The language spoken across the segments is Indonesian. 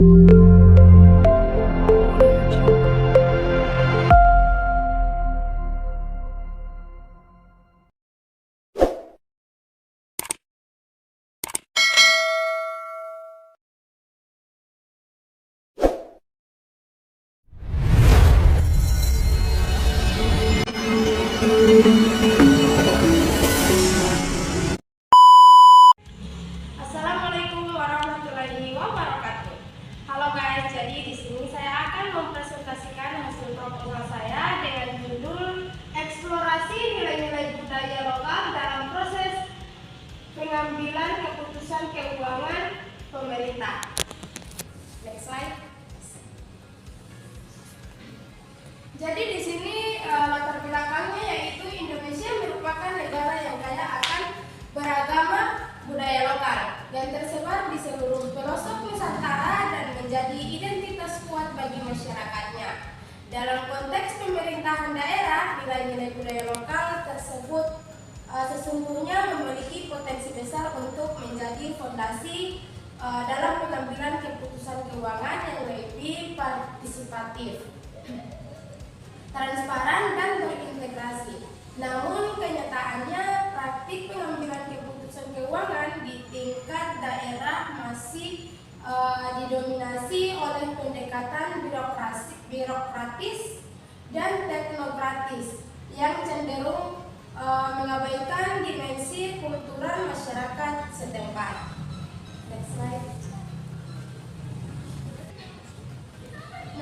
Assalamualaikum warahmatullahi wabarakatuh. Halo guys, jadi di sini saya akan mempresentasikan hasil proposal saya dengan judul Eksplorasi Nilai-nilai Budaya Lokal dalam Proses Pengambilan Keputusan Keuangan Pemerintah. Next slide. Jadi di sini latar belakangnya yaitu Indonesia merupakan negara yang kaya akan beragama budaya lokal yang tersebar di seluruh pelosok Nusantara dan menjadi identitas kuat bagi masyarakatnya. Dalam konteks pemerintahan daerah, nilai-nilai budaya lokal tersebut sesungguhnya memiliki potensi besar untuk menjadi fondasi dalam pengambilan keputusan keuangan yang lebih partisipatif, transparan dan terintegrasi. Namun kenyataannya praktik pengambilan keputusan keuangan di tingkat daerah masih didominasi oleh pendekatan birokratis dan teknokratis yang cenderung mengabaikan dimensi kultural masyarakat setempat. Next slide.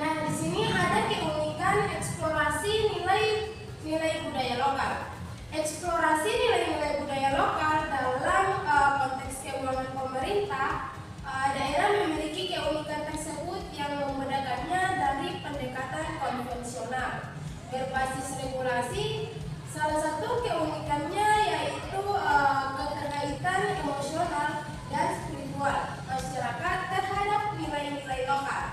Nah, di sini ada keunikan eksplorasi nilai budaya lokal. Eksplorasi nilai-nilai budaya lokal dalam konteks keuangan pemerintah, daerah memiliki keunikan tersebut yang membedakannya dari pendekatan konvensional berbasis regulasi. Salah satu keunikannya yaitu keterkaitan emosional dan spiritual masyarakat terhadap nilai-nilai lokal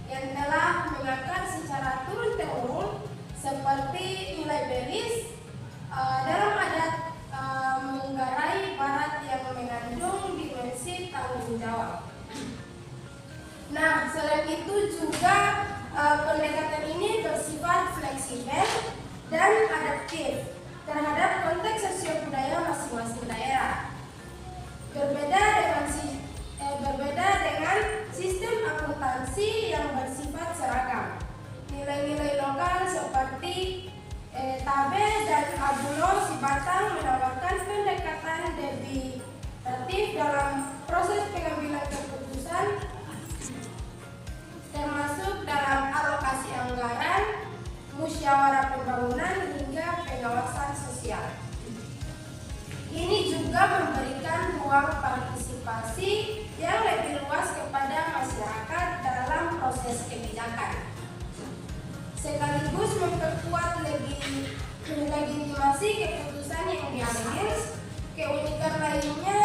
yang telah mengakar secara turun-temurun, seperti nilai belis dalam adat Manggarai Barat yang mengandung dimensi tanggung jawab. Nah, selain itu juga pendekatan ini bersifat fleksibel dan adaptif terhadap konteks sosial-budaya masing-masing daerah. Berbeda dengan sistem akuntansi yang bersifat seragam. Nilai-nilai lokal seperti Tabe dan Abulo Sibatang menawarkan pendekatan debitatif dalam proses pengambilan keputusan, termasuk dalam alokasi anggaran, musyawarah pembangunan hingga pengawasan sosial. Ini juga memberikan ruang partisipasi yang lebih luas kepada masyarakat dalam proses kebijakan, sekaligus memperkuat legitimasi keputusan yang diambil. Keunikan lainnya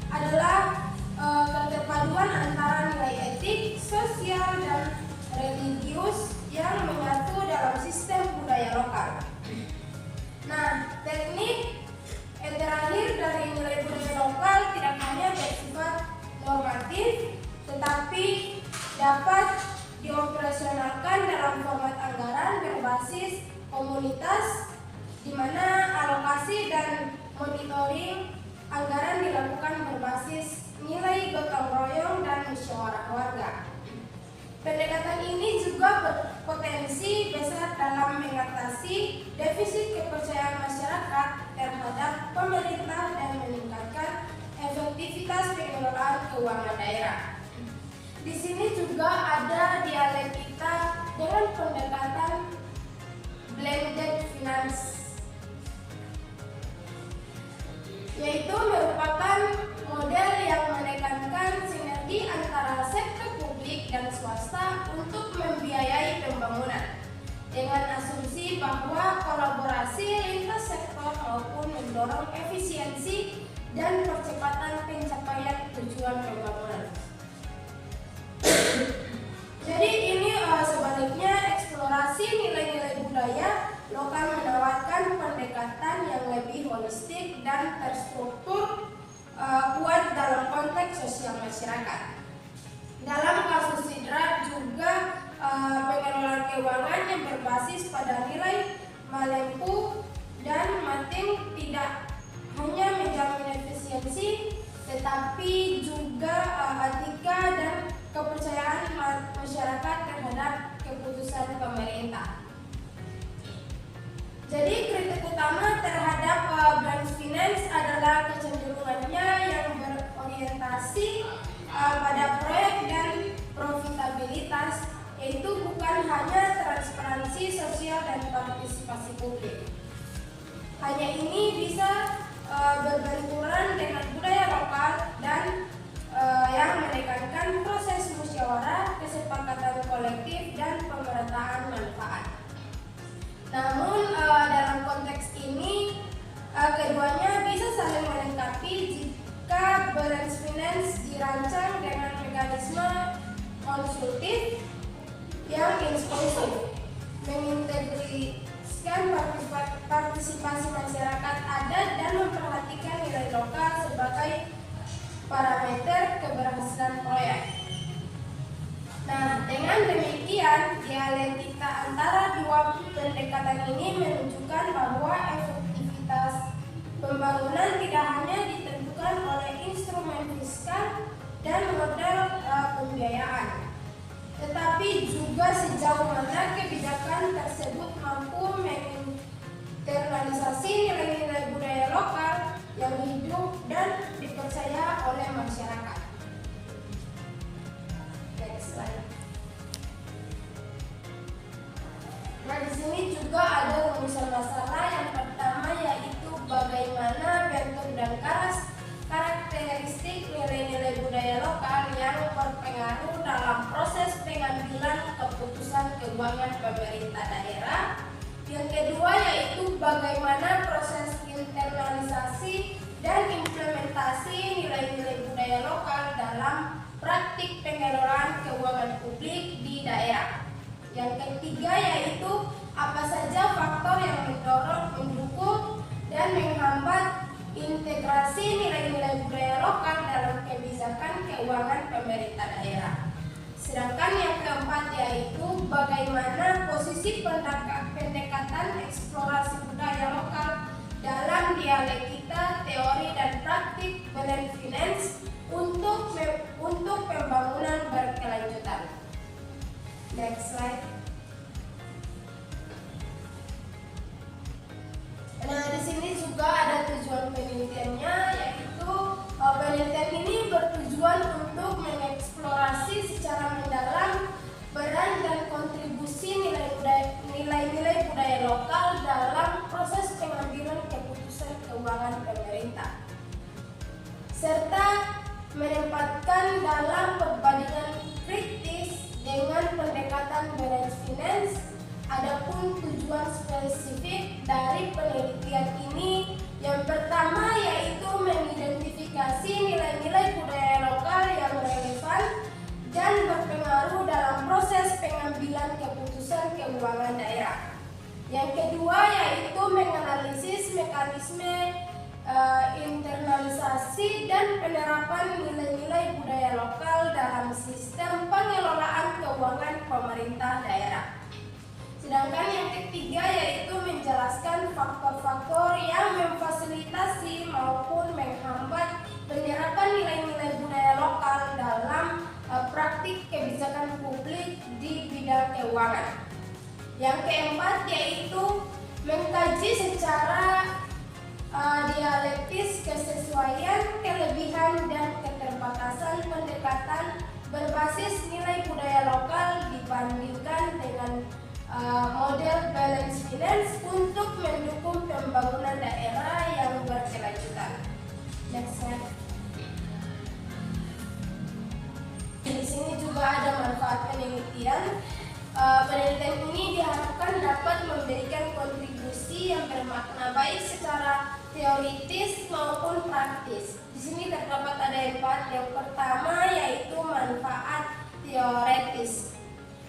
adalah keterpaduan antara nilai etik, sosial, dan religius yang menyatu dalam sistem budaya lokal. Nah, teknik terakhir dari nilai budaya lokal tidak hanya bersifat normatif, tetapi dapat dioperasionalkan dalam format anggaran berbasis komunitas, di mana alokasi dan monitoring anggaran dilakukan berbasis nilai gotong royong dan musyawarah warga. Pendekatan ini juga berpotensi besar dalam mengatasi defisit kepercayaan masyarakat terhadap pemerintah dan meningkatkan efektivitas pengelolaan keuangan daerah. Di sini juga ada dialektika dengan pendekatan blended finance, yaitu merupakan model yang menekankan sinergi antara sektor publik dan swasta untuk membiayai pembangunan dengan asumsi bahwa kolaborasi lintas sektor maupun mendorong efisiensi dan percepatan pencapaian tujuan pembangunan. Jadi ini sebaliknya eksplorasi nilai-nilai budaya lokal menawarkan pendekatan yang lebih holistik dan terstruktur kuat dalam konteks sosial masyarakat. Dalam kasus Malempu dan Mating tidak hanya menjamin efisiensi, tetapi juga etika dan kepercayaan masyarakat terhadap keputusan pemerintah. Jadi kritik utama terhadap branch finance adalah kecenderungannya yang berorientasi pada proyek dan profitabilitas, yaitu bukan hanya transparansi sosial dan partisipasi publik. Hanya ini bisa berbenturan dengan budaya lokal dan yang menekankan proses musyawarah, kesepakatan kolektif, dan pemerataan manfaat. Namun dalam konteks ini keduanya bisa saling melengkapi jika branch finance dirancang dengan mekanisme konsultif yang inklusif, mengintegrasikan partisipasi masyarakat adat dan memperhatikan nilai lokal sebagai parameter keberhasilan proyek. Nah, dengan demikian, dialektika antara dua pendekatan ini menunjukkan bahwa efektivitas pembangunan tidak hanya ditentukan oleh instrumen fiskal dan model pembiayaan, tetapi juga sejauh mana kebijakan tersebut mampu menginternalisasi nilai-nilai budaya lokal yang hidup dan dipercaya oleh masyarakat. Next slide. Nah, di sini juga ada rumusan masalah. Yang pertama yaitu bagaimana bentuk dan karakteristik nilai-nilai budaya lokal yang berpengaruh dalam proses pengambilan keputusan keuangan pemerintah daerah. Yang kedua yaitu bagaimana proses internalisasi dan implementasi nilai-nilai budaya lokal dalam praktik pengelolaan keuangan publik di daerah. Yang ketiga yaitu apa saja faktor yang mendukung dan menghambat integrasi nilai-nilai budaya lokal dalam kebijakan keuangan pemerintah daerah. Sedangkan yang keempat yaitu bagaimana posisi pendekatan eksplorasi budaya lokal dalam dialektika, teori dan praktik branch finance untuk pembangunan berkelanjutan. Next slide. Nah, di sini juga ada tujuan penelitiannya, yaitu penelitian ini bertujuan untuk mengeksplorasi secara mendalam peran dan kontribusi nilai-nilai budaya lokal dalam proses pengambilan keputusan keuangan pemerintah, serta menempatkan dalam perbandingan kritis dengan pendekatan branch finance. Adapun tujuan spesifik dari penelitian ini yang pertama yaitu mengidentifikasi nilai-nilai budaya lokal yang relevan dan berpengaruh dalam proses pengambilan keputusan keuangan daerah. Yang kedua yaitu menganalisis mekanisme internalisasi dan penerapan nilai-nilai budaya lokal dalam sistem pengelolaan keuangan pemerintah daerah. Sedangkan yang ketiga yaitu menjelaskan faktor-faktor yang memfasilitasi maupun menghambat penyerapan nilai-nilai budaya lokal dalam praktik kebijakan publik di bidang keuangan. Yang keempat yaitu mengkaji secara dialektis kesesuaian, kelebihan dan keterbatasan pendekatan berbasis nilai budaya lokal dibandingkan dengan model balance finance untuk mendukung pembangunan daerah yang berkelanjutan. Next slide. Di sini juga ada manfaat penelitian. Penelitian ini diharapkan dapat memberikan kontribusi yang bermakna baik secara teoritis maupun praktis. Di sini terdapat ada 4. Yang pertama yaitu manfaat teoritis.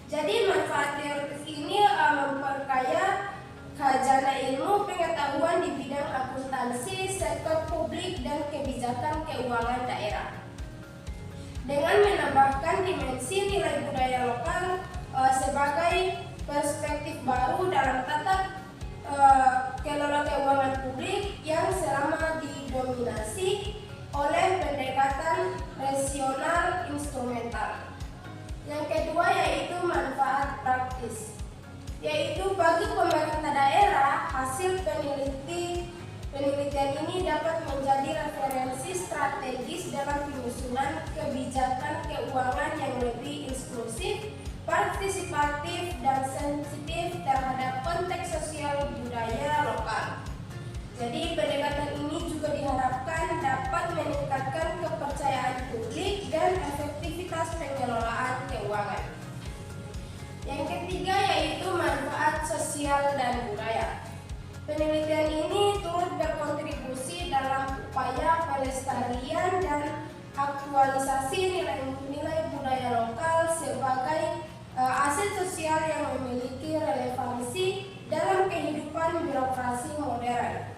Jadi manfaat teoritis ini memperkaya khazanah ilmu pengetahuan di bidang akuntansi, sektor publik dan kebijakan keuangan daerah. Dengan menambahkan dimensi nilai budaya lokal sebagai perspektif baru dalam tata kelola keuangan publik yang selama didominasi oleh pendekatan rasional instrumental. Yang kedua yaitu manfaat praktis, yaitu bagi pemerintah daerah hasil penelitian ini dapat menjadi referensi strategis dalam penyusunan kebijakan keuangan yang lebih inklusif, partisipatif, dan sensitif terhadap konteks sosial budaya lokal. Jadi pendekatan ini juga diharapkan dapat meningkatkan kepercayaan publik dan efektivitas pengelolaan keuangan. Yang ketiga yaitu manfaat sosial dan budaya. Penelitian ini turut berkontribusi dalam upaya pelestarian dan aktualisasi nilai-nilai budaya lokal sebagai aset sosial yang memiliki relevansi dalam kehidupan birokrasi modern.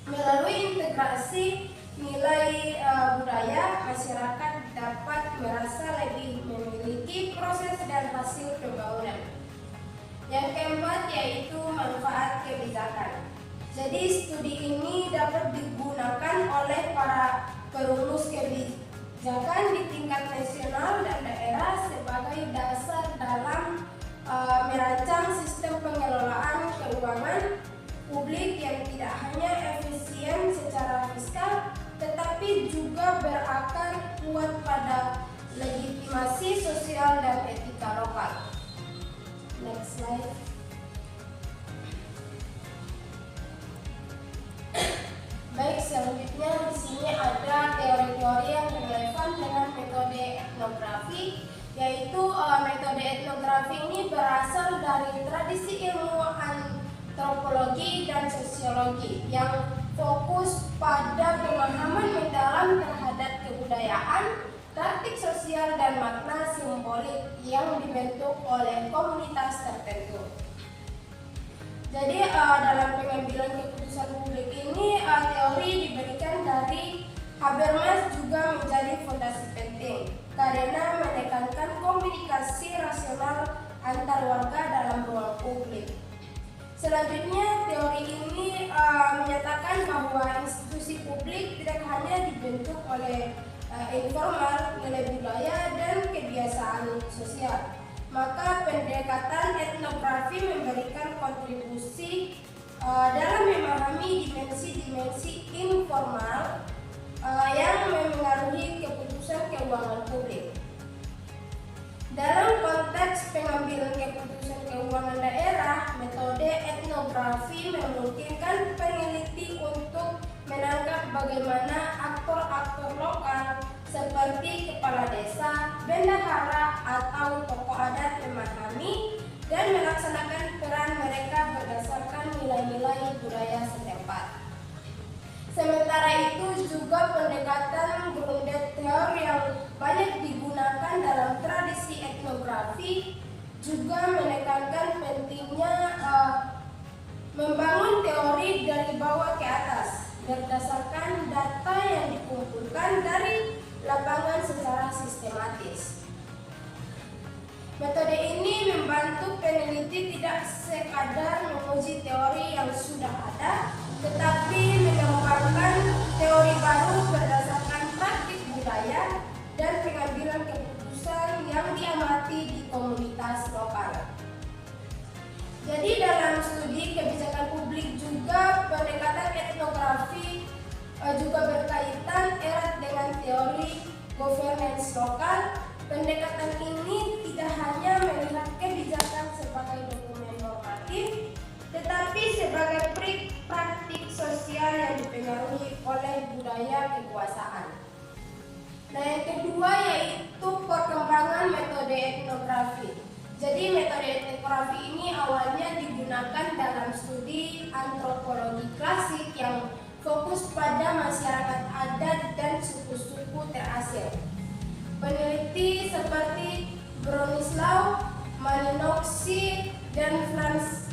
Melalui integrasi nilai budaya, masyarakat dapat merasa lebih memiliki proses dan hasil pembangunan. Yang keempat yaitu manfaat kebijakan. Jadi studi ini dapat digunakan oleh para perumus kebijakan di tingkat nasional dan daerah sebagai dasar dalam merancang sistem pengelolaan keuangan publik yang tidak hanya efisien secara fiskal, tetapi juga berakar kuat pada legitimasi sosial dan etika lokal. Next slide. Baik, selanjutnya di sini ada teori-teori yang relevan dengan metode etnografi, yaitu metode etnografi ini berasal dari tradisi ilmu antropologi dan sosiologi yang fokus pada pemahaman mendalam terhadap kebudayaan, praktik sosial, dan makna simbolik yang dibentuk oleh komunitas tertentu. Jadi dalam pengambilan keputusan publik ini teori diberikan dari Habermas juga menjadi fondasi penting karena menekankan komunikasi rasional antar warga dalam ruang publik. Selanjutnya, teori ini menyatakan bahwa institusi publik tidak hanya dibentuk oleh informal, nilai budaya, dan kebiasaan sosial. Maka pendekatan etnografi memberikan kontribusi dalam memahami dimensi-dimensi informal yang memengaruhi keputusan keuangan publik. Dalam konteks pengambilan keputusan keuangan daerah, metode etnografi memungkinkan peneliti untuk menangkap bagaimana aktor-aktor lokal seperti kepala desa, bendahara, atau tokoh adat memahami dan melaksanakan peran mereka berdasarkan nilai-nilai budaya setempat. Sementara itu juga pendekatan grounded theory yang banyak digunakan dalam tradisi etnografi juga menekankan pentingnya membangun teori dari bawah ke atas berdasarkan data yang dikumpulkan dari lapangan secara sistematis. Metode ini membantu peneliti tidak sekadar menguji teori yang sudah ada, tetapi mengembangkan teori baru berdasarkan praktik budaya dan pengambilan keputusan yang diamati di komunitas lokal. Jadi dalam studi kebijakan publik juga pendekatan etnografi juga berkaitan erat dengan teori governance lokal. Pendekatan ini tidak hanya melihat kebijakan sebagai dokumen normatif, tetapi sebagai praktik sosial yang dipengaruhi oleh budaya kekuasaan. Nah, yang kedua yaitu perkembangan metode etnografi. Jadi metode etnografi ini awalnya digunakan dalam studi antropologi klasik yang fokus pada masyarakat adat dan suku-suku terasing. Peneliti seperti Bronislaw Malinowski dan Franz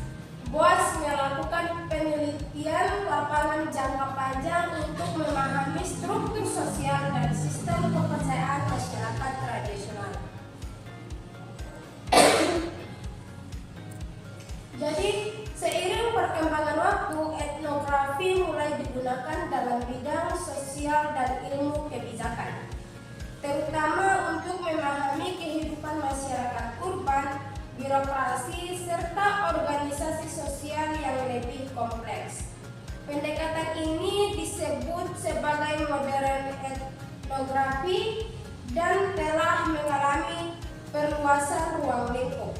Boas melakukan penelitian lapangan jangka panjang untuk memahami struktur sosial dan sistem kepercayaan masyarakat tradisional. Jadi, seiring perkembangan waktu, etnografi mulai digunakan dalam bidang sosial dan ilmu kebijakan, terutama untuk memahami kehidupan masyarakat urban, birokrasi, serta organisasi sosial yang lebih kompleks. Pendekatan ini disebut sebagai modern etnografi dan telah mengalami perluasan ruang lingkup,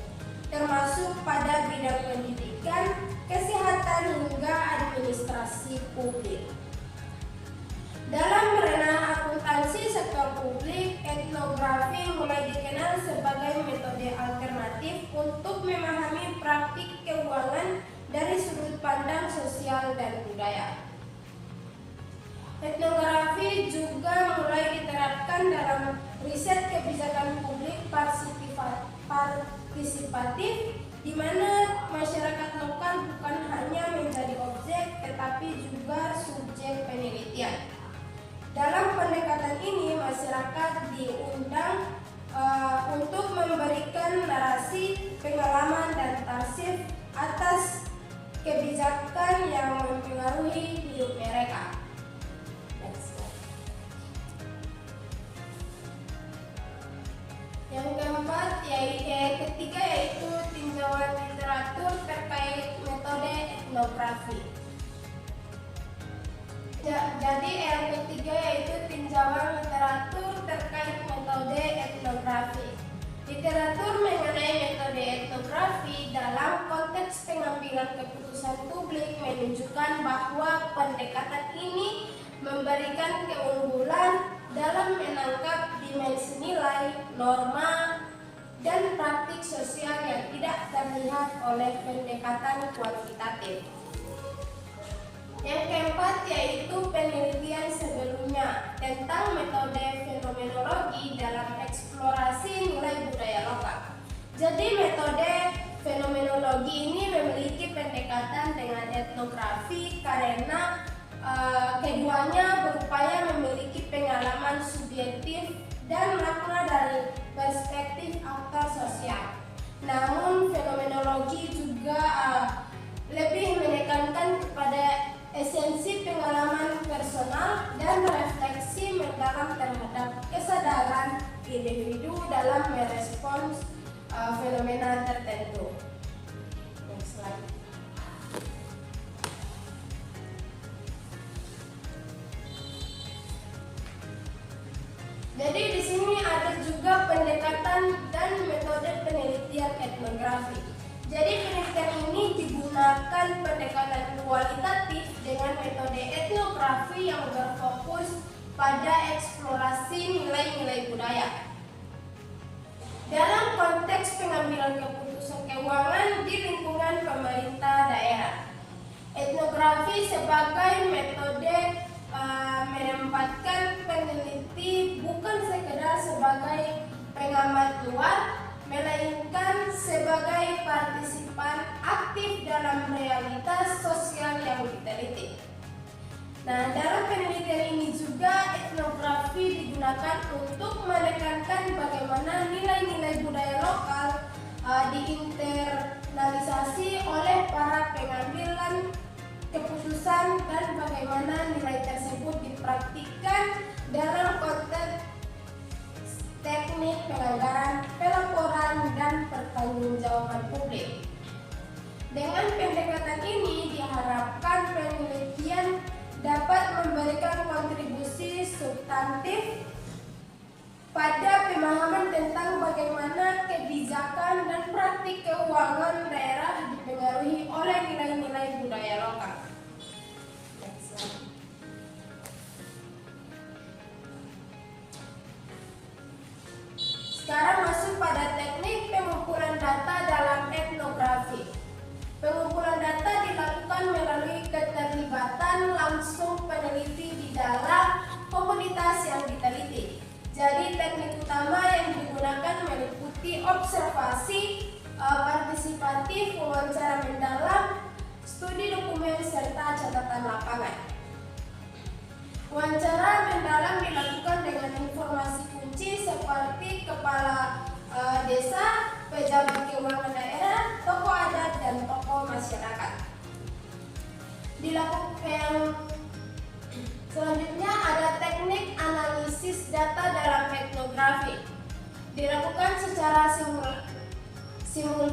termasuk pada bidang pendidikan, kesehatan, hingga administrasi publik. Dalam ranah akuntansi sektor publik, etnografi mulai dikenal sebagai metode alternatif untuk memahami praktik keuangan dari sudut pandang sosial dan budaya. Etnografi juga mulai diterapkan dalam riset kebijakan publik partisipatif, di mana masyarakat lokal bukan hanya menjadi objek tetapi juga subjek penelitian. Dalam pendekatan ini, masyarakat diundang untuk memberikan narasi, pengalaman, dan tarsif atas kebijakan yang mempengaruhi hidup mereka. Yang keempat, ketiga yaitu tinjauan literatur terkait metode etnografi. Jadi yang ketiga yaitu tinjauan literatur terkait metode etnografi. Literatur mengenai metode etnografi dalam konteks pengambilan keputusan publik menunjukkan bahwa pendekatan ini memberikan keunggulan dalam menangkap dimensi nilai, norma, dan praktik sosial yang tidak terlihat oleh pendekatan kuantitatif. Yang keempat yaitu penelitian sebelumnya tentang metode fenomenologi dalam eksplorasi nilai budaya lokal. Jadi metode fenomenologi ini memiliki pendekatan dengan etnografi karena keduanya berupaya memiliki pengalaman subjektif dan makna dari perspektif aktor sosial. Namun fenomenologi juga lebih menekankan kepada esensi pengalaman personal dan refleksi mendalam terhadap kesadaran individu dalam merespons fenomena tertentu. Next slide. Jadi di sini ada juga pendekatan dan metode penelitian etnografi. Jadi penelitian ini digunakan pendekatan kualitatif dengan metode etnografi yang berfokus pada eksplorasi nilai-nilai budaya. Dalam konteks pengambilan keputusan keuangan di lingkungan pemerintah daerah, etnografi sebagai metode menempatkan peneliti bukan sekedar sebagai pengamat luar, melainkan sebagai partisipan aktif dalam realitas sosial yang diteliti. Nah, dalam penelitian ini juga etnografi digunakan untuk menekankan bagaimana nilai-nilai budaya lokal diinternalisasi oleh para pengambilan keputusan dan bagaimana nilai tersebut dipraktikkan dalam konteks teknik penganggaran, pelaporan, dan pertanggungjawaban publik. Dengan pendekatan ini diharapkan penelitian dapat memberikan kontribusi substantif pada pemahaman tentang bagaimana kebijakan dan praktik keuangan daerah dipengaruhi oleh nilai-nilai budaya lokal. Sekarang masuk pada teknik pengumpulan data dalam etnografi. Pengumpulan data dilakukan melalui keterlibatan langsung peneliti di dalam komunitas yang diteliti. Jadi teknik utama yang digunakan meliputi observasi, partisipatif, wawancara mendalam, studi dokumen, serta catatan lapangan. Wawancara mendalam dilakukan dengan informasi kunci seperti kepala desa, pejabat keuangan daerah, tokoh adat, dan tokoh masyarakat.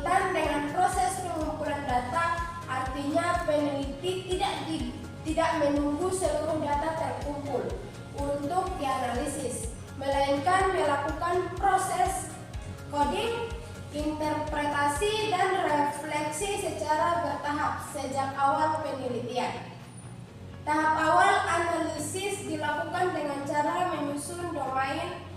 berkaitan dengan proses pengumpulan data, artinya peneliti tidak menunggu seluruh data terkumpul untuk dianalisis, melainkan melakukan proses coding, interpretasi, dan refleksi secara bertahap sejak awal penelitian. Tahap awal analisis dilakukan dengan cara menyusun domain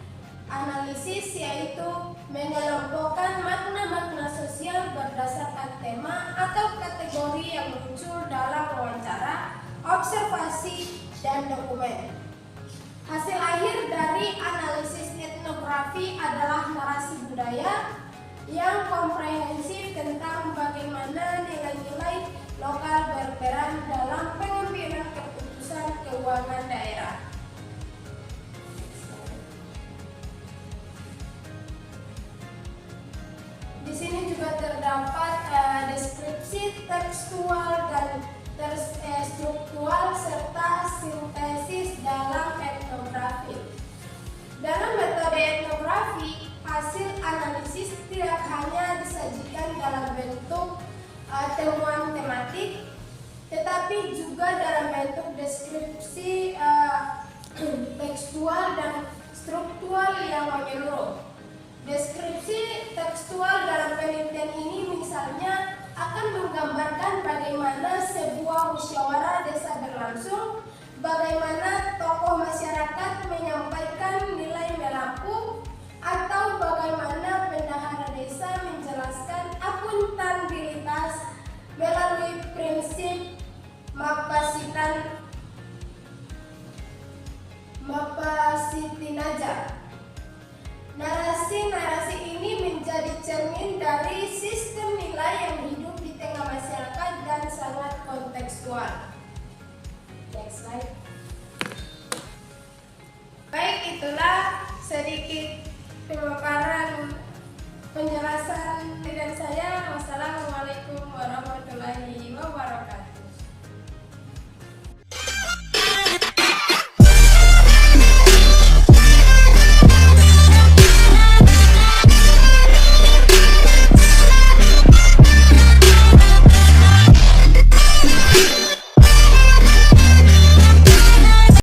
analisis, yaitu mengelompokkan makna-makna sosial berdasarkan tema atau kategori yang muncul dalam wawancara, observasi, dan dokumen. Hasil akhir dari analisis etnografi adalah narasi budaya yang komprehensif tentang bagaimana nilai-nilai lokal berperan dalam pengambilan keputusan keuangan daerah. Di sini juga terdapat deskripsi tekstual dan struktural serta sintesis dalam etnografi. Dalam metode etnografi, hasil analisis tidak hanya disajikan dalam bentuk temuan tematik, tetapi juga dalam bentuk deskripsi tekstual dan struktural yang menyeluruh. Deskripsi tekstual dalam penelitian ini misalnya akan menggambarkan bagaimana sebuah musyawarah desa berlangsung, bagaimana tokoh masyarakat menyampaikan nilai melaku, atau bagaimana bendahara desa menjelaskan akuntabilitas melalui prinsip Mapasitinaja. Narasi-narasi ini menjadi cermin dari sistem nilai yang hidup di tengah masyarakat dan sangat kontekstual. Next slide. Baik, itulah sedikit pemaparan penjelasan dari saya. Wassalamualaikum warahmatullahi wabarakatuh.